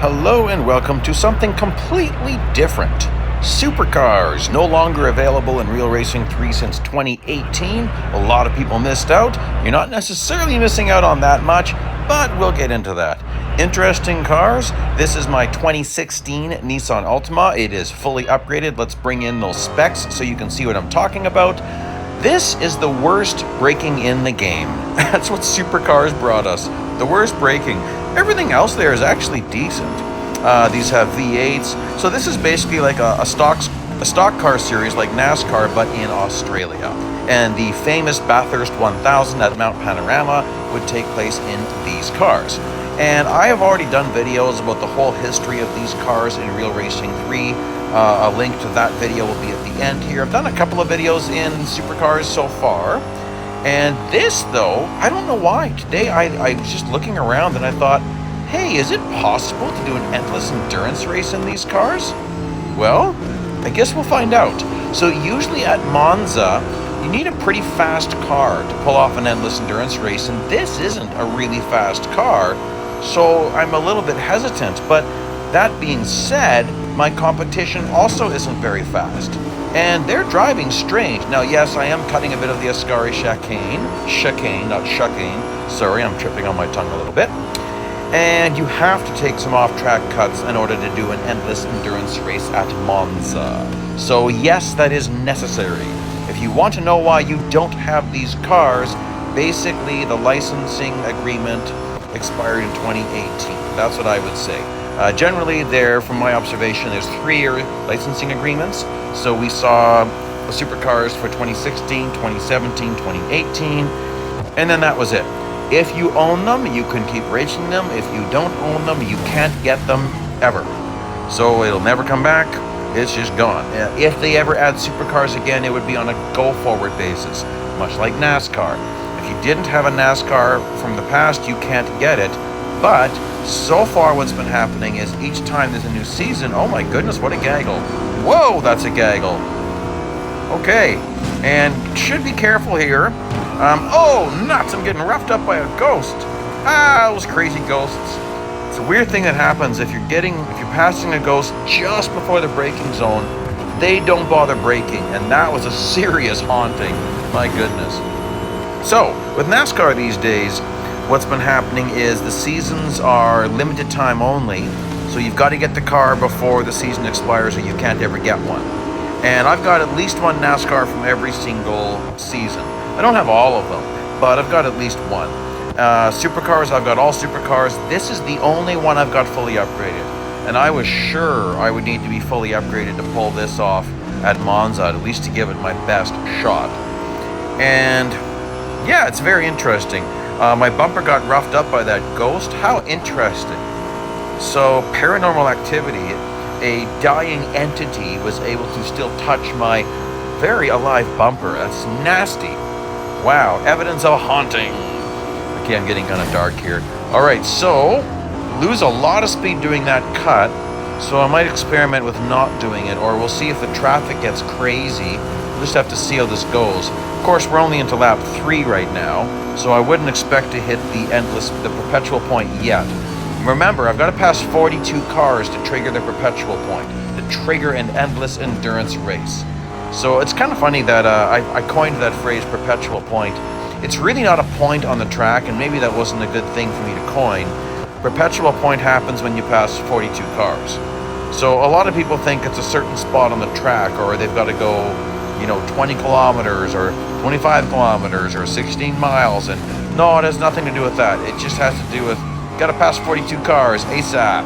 Hello and welcome to something completely different. Supercars, no longer available in Real Racing 3 since 2018. A lot of people missed out. You're not necessarily missing out on that much, but we'll get into that. Interesting cars. This is my 2016 Nissan Altima. It is fully upgraded. Let's bring in those specs so you can see what I'm talking about. This is the worst braking in the game. That's what Supercars brought us. The worst braking. Everything else there is actually decent. These have V8s. So this is basically like a stock car series like NASCAR, but in Australia. And the famous Bathurst 1000 at Mount Panorama would take place in these cars. And I have already done videos about the whole history of these cars in Real Racing 3. A link to that video will be at the end here. I've done a couple of videos in Supercars so far. And this, though, I don't know why. Today I was just looking around and I thought, hey, is it possible to do an endless endurance race in these cars? Well, I guess we'll find out. So usually at Monza, you need a pretty fast car to pull off an endless endurance race, and this isn't a really fast car, so I'm a little bit hesitant. But that being said, my competition also isn't very fast. And they're driving strange. Now, yes, I am cutting a bit of the Ascari chicane, not chicane. Sorry, I'm tripping on my tongue a little bit. And you have to take some off-track cuts in order to do an endless endurance race at Monza. So yes, that is necessary. If you want to know why you don't have these cars, basically the licensing agreement expired in 2018. That's what I would say. Generally, from my observation, there's 3-year licensing agreements. So we saw the Supercars for 2016, 2017, 2018, and then that was it. If you own them, you can keep racing them. If you don't own them, you can't get them ever. So it'll never come back. It's just gone. If they ever add Supercars again, it would be on a go-forward basis, much like NASCAR. If you didn't have a NASCAR from the past, you can't get it. But so far what's been happening is each time there's a new season, oh my goodness, what a gaggle. Whoa, that's a gaggle. Okay, and should be careful here. Oh, nuts, I'm getting roughed up by a ghost. Those crazy ghosts. It's a weird thing that happens if you're passing a ghost just before the braking zone, they don't bother braking, and that was a serious haunting. My goodness. So, with NASCAR these days, what's been happening is the seasons are limited time only, so you've got to get the car before the season expires or you can't ever get one. And I've got at least one NASCAR from every single season. I don't have all of them, but I've got at least one. Supercars, I've got all Supercars. This is the only one I've got fully upgraded. And I was sure I would need to be fully upgraded to pull this off at Monza, at least to give it my best shot. And yeah, it's very interesting. My bumper got roughed up by that ghost. How interesting. So, paranormal activity, a dying entity was able to still touch my very alive bumper. That's nasty. Wow, evidence of a haunting. Okay, I'm getting kind of dark here. Alright, so, lose a lot of speed doing that cut, so I might experiment with not doing it, or we'll see if the traffic gets crazy. We'll just have to see how this goes. Of course, we're only into lap 3 right now, so I wouldn't expect to hit the perpetual point yet. Remember, I've got to pass 42 cars to trigger the perpetual point, to trigger an endless endurance race. So it's kind of funny that I coined that phrase, perpetual point. It's really not a point on the track, and maybe that wasn't a good thing for me to coin. Perpetual point happens when you pass 42 cars. So a lot of people think it's a certain spot on the track, or they've got to go 20 kilometers or 25 kilometers or 16 miles. And no, it has nothing to do with that. It just has to do with, got to pass 42 cars ASAP.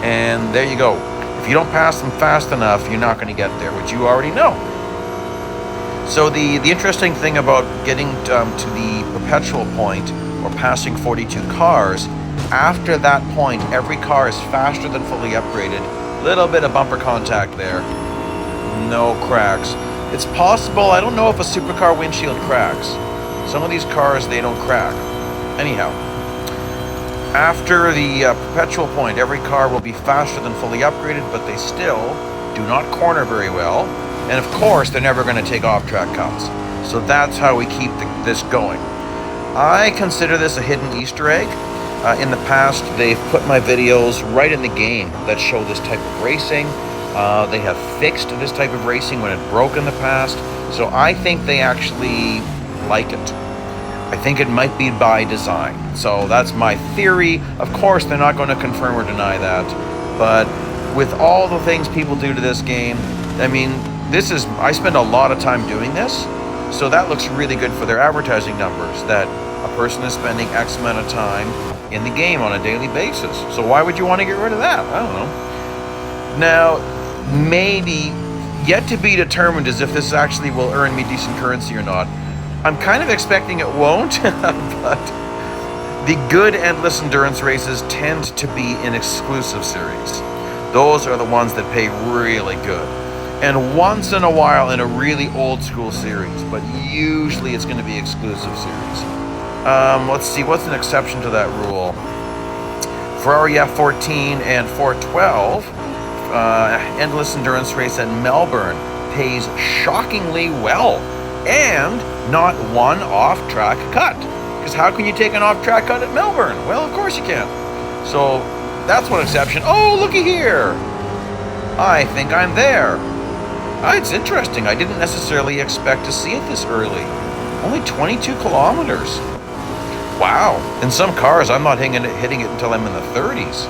And there you go. If you don't pass them fast enough, you're not going to get there, which you already know. So the interesting thing about getting to the perpetual point, or passing 42 cars, after that point, every car is faster than fully upgraded. Little bit of bumper contact there. No cracks. It's possible, I don't know if a supercar windshield cracks. Some of these cars, they don't crack. Anyhow, after the perpetual point, every car will be faster than fully upgraded, but they still do not corner very well. And of course, they're never going to take off-track cuts. So that's how we keep this going. I consider this a hidden Easter egg. In the past, they've put my videos right in the game that show this type of racing. They have fixed this type of racing when it broke in the past. So I think they actually like it. I think it might be by design. So that's my theory. Of course, they're not going to confirm or deny that. But with all the things people do to this game, I mean, I spend a lot of time doing this. So that looks really good for their advertising numbers, that a person is spending X amount of time in the game on a daily basis. So why would you want to get rid of that? I don't know. Now, maybe yet to be determined is if this actually will earn me decent currency or not. I'm kind of expecting it won't, but the good endless endurance races tend to be in exclusive series. Those are the ones that pay really good. And once in a while in a really old school series, but usually it's going to be exclusive series. Let's see, what's an exception to that rule? Ferrari F14 and 412, endless endurance race at Melbourne pays shockingly well, and not one off-track cut. Because how can you take an off-track cut at Melbourne? Well, of course you can. So that's one exception. Oh, looky here. I think I'm there. It's interesting. I didn't necessarily expect to see it this early. Only 22 kilometers. Wow. In some cars, I'm not hitting it until I'm in the 30s.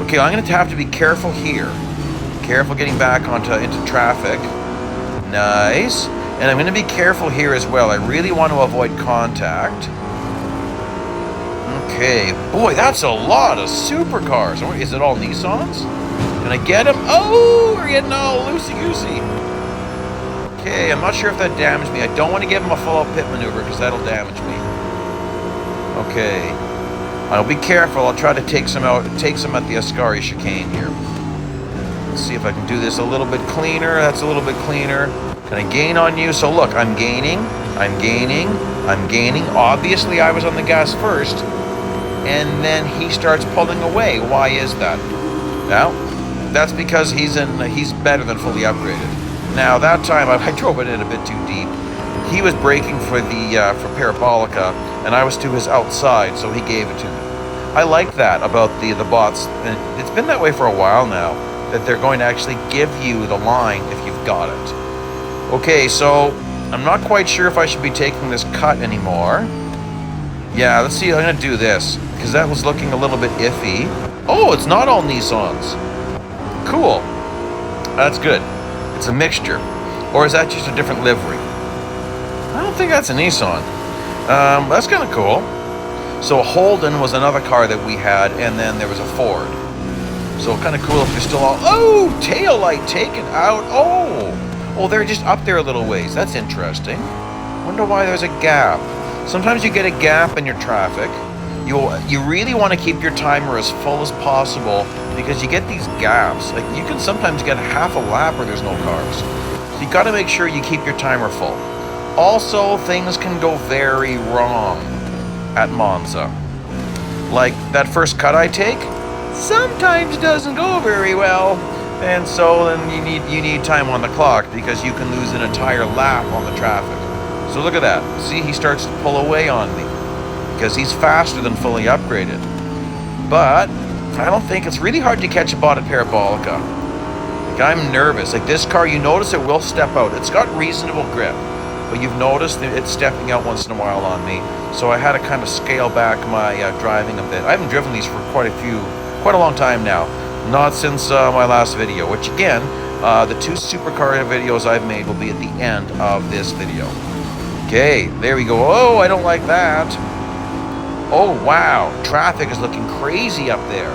Okay, I'm going to have to be careful here. Careful getting back into traffic. Nice. And I'm going to be careful here as well. I really want to avoid contact. Okay. Boy, that's a lot of supercars. Is it all Nissans? Can I get him? Oh, we're getting all loosey-goosey. Okay, I'm not sure if that damaged me. I don't want to give him a full-out pit maneuver because that'll damage me. Okay. I'll be careful. I'll try to take some at the Ascari chicane here. Let's see if I can do this a little bit cleaner. That's a little bit cleaner. Can I gain on you? So look, I'm gaining. Obviously, I was on the gas first. And then he starts pulling away. Why is that? Now, that's because he's better than fully upgraded. Now that time I drove it in a bit too deep. He was braking for Parabolica, and I was to his outside, so he gave it to me. I like that about the bots, and it's been that way for a while now, that they're going to actually give you the line if you've got it. Okay, so I'm not quite sure if I should be taking this cut anymore. Yeah, let's see, I'm going to do this, because that was looking a little bit iffy. Oh, it's not all Nissans. Cool. That's good. It's a mixture. Or is that just a different livery? I don't think that's a Nissan. That's kind of cool. So Holden was another car that we had, and then there was a Ford. So kind of cool if they're still all... Oh, tail light taken out. Oh, they're just up there a little ways. That's interesting. Wonder why there's a gap. Sometimes you get a gap in your traffic. You really want to keep your timer as full as possible because you get these gaps. Like you can sometimes get half a lap where there's no cars. So you got to make sure you keep your timer full. Also, things can go very wrong at Monza. Like that first cut I take sometimes doesn't go very well. And so then you need time on the clock because you can lose an entire lap on the traffic. So look at that. See, he starts to pull away on me because he's faster than fully upgraded. But I don't think it's really hard to catch a bot at Parabolica. Like I'm nervous. Like this car, you notice it will step out. It's got reasonable grip, but you've noticed that it's stepping out once in a while on me. So I had to kind of scale back my driving a bit. I haven't driven these for quite a long time now. Not since my last video, which again, the 2 supercar videos I've made will be at the end of this video. Okay, there we go. Oh, I don't like that. Oh, wow. Traffic is looking crazy up there.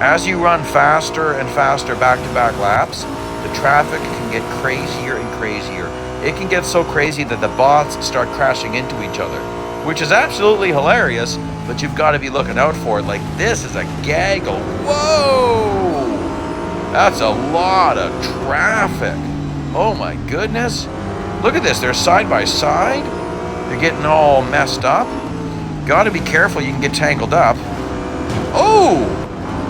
As you run faster and faster back-to-back laps, the traffic can get crazier and crazier. It can get so crazy that the bots start crashing into each other, which is absolutely hilarious, but you've got to be looking out for it. Like, this is a gaggle. Whoa! That's a lot of traffic. Oh, my goodness. Look at this. They're side by side. They're getting all messed up. Got to be careful. You can get tangled up. Oh!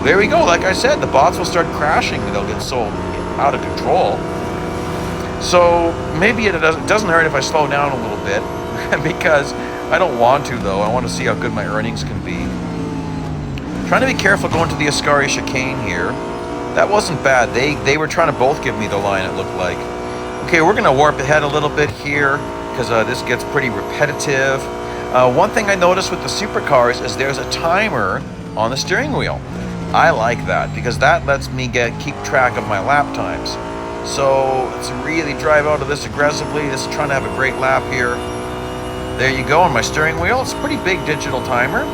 There we go. Like I said, the bots will start crashing. They'll get so out of control. So maybe it doesn't hurt if I slow down a little bit because I don't want to, though. I want to see how good my earnings can be. Trying to be careful going to the Ascari chicane here. That wasn't bad. They were trying to both give me the line, it looked like. Okay, we're going to warp ahead a little bit here because this gets pretty repetitive. One thing I noticed with the Supercars is there's a timer on the steering wheel. I like that because that lets me keep track of my lap times. So let's really drive out of this aggressively. This is trying to have a great lap here. There you go on my steering wheel. It's a pretty big digital timer.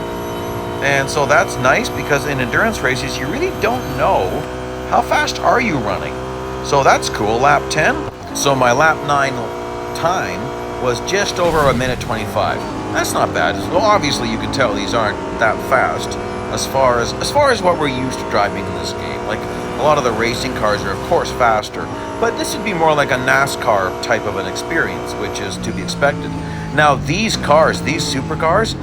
And so that's nice because in endurance races, you really don't know how fast are you running. So that's cool. Lap 10. So my lap 9 time was just over 1:25. That's not bad. Well, obviously you can tell these aren't that fast as far as what we're used to driving in this game. Like a lot of the racing cars are of course faster, but this would be more like a NASCAR type of an experience, which is to be expected. Now these cars, these supercars,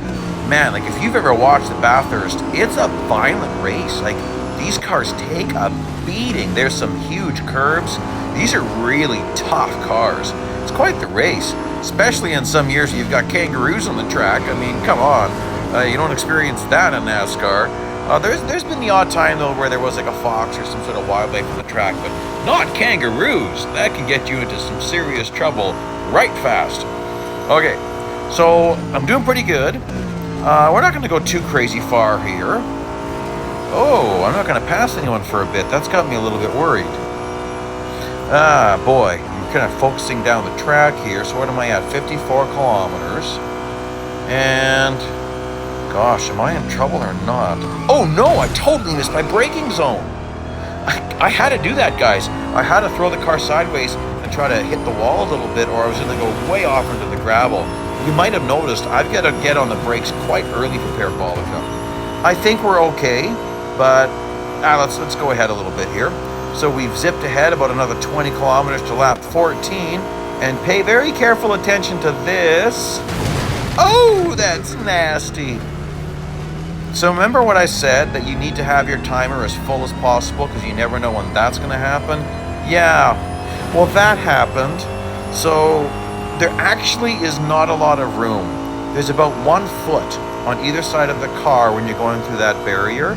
man, like if you've ever watched the Bathurst, it's a violent race. Like these cars take a beating. There's some huge curves. These are really tough cars. It's quite the race, especially in some years you've got kangaroos on the track. I mean, come on. You don't experience that in NASCAR. There's been the odd time though where there was like a fox or some sort of wildlife on the track, but not kangaroos. That can get you into some serious trouble right fast. Okay, so I'm doing pretty good. We're not going to go too crazy far here. Oh, I'm not going to pass anyone for a bit. That's got me a little bit worried. Ah, boy. I'm kind of focusing down the track here. So what am I at? 54 kilometers. And, gosh, am I in trouble or not? Oh, no, I totally missed my braking zone. I had to do that, guys. I had to throw the car sideways and try to hit the wall a little bit, or I was going to go way off into the gravel. You might have noticed I've got to get on the brakes quite early for Parabolica. I think we're okay, but let's go ahead a little bit here. So we've zipped ahead about another 20 kilometers to lap 14, and pay very careful attention to this. Oh, that's nasty. So remember what I said, that you need to have your timer as full as possible because you never know when that's going to happen? Yeah, well that happened. So there actually is not a lot of room. There's about 1 foot on either side of the car when you're going through that barrier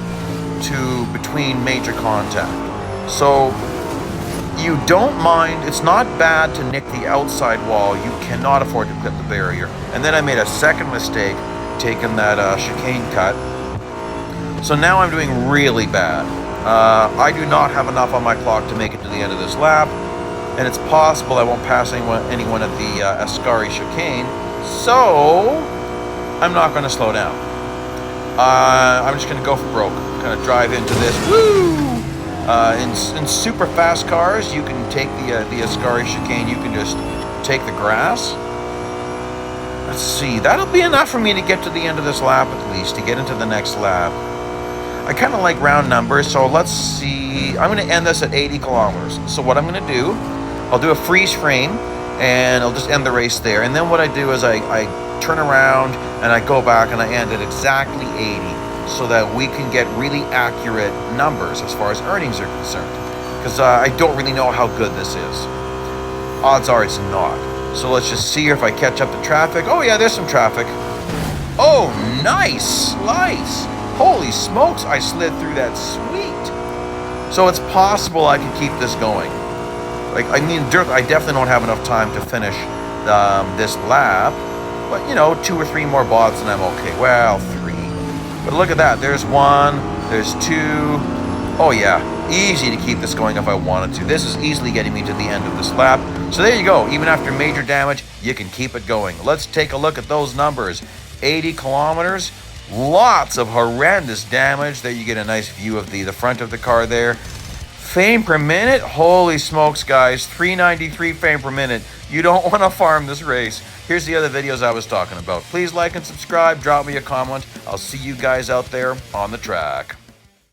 to between major contact. So you don't mind, it's not bad to nick the outside wall. You cannot afford to clip the barrier. And then I made a second mistake taking that chicane cut. So now I'm doing really bad. I do not have enough on my clock to make it to the end of this lap. And it's possible I won't pass anyone at the Ascari chicane, so I'm not going to slow down. I'm just going to go for broke, kind of drive into this. Woo! In super fast cars, you can take the Ascari chicane. You can just take the grass. Let's see, that'll be enough for me to get to the end of this lap at least, to get into the next lap. I kind of like round numbers, so let's see. I'm going to end this at 80 kilometers. So what I'm going to do, I'll do a freeze frame, and I'll just end the race there. And then what I do is I turn around, and I go back, and I end at exactly 80, so that we can get really accurate numbers as far as earnings are concerned. Because I don't really know how good this is. Odds are it's not. So let's just see if I catch up to traffic. Oh yeah, there's some traffic. Oh, nice slice. Holy smokes, I slid through that. Sweet. So it's possible I can keep this going. Like, I mean, I definitely don't have enough time to finish this lap. But, you know, 2 or 3 more bots and I'm okay. Well, 3. But look at that. There's 1. There's 2. Oh, yeah. Easy to keep this going if I wanted to. This is easily getting me to the end of this lap. So there you go. Even after major damage, you can keep it going. Let's take a look at those numbers. 80 kilometers. Lots of horrendous damage. There you get a nice view of the front of the car there. Fame per minute? Holy smokes, guys. 393 fame per minute. You don't want to farm this race. Here's the other videos I was talking about. Please like and subscribe. Drop me a comment. I'll see you guys out there on the track.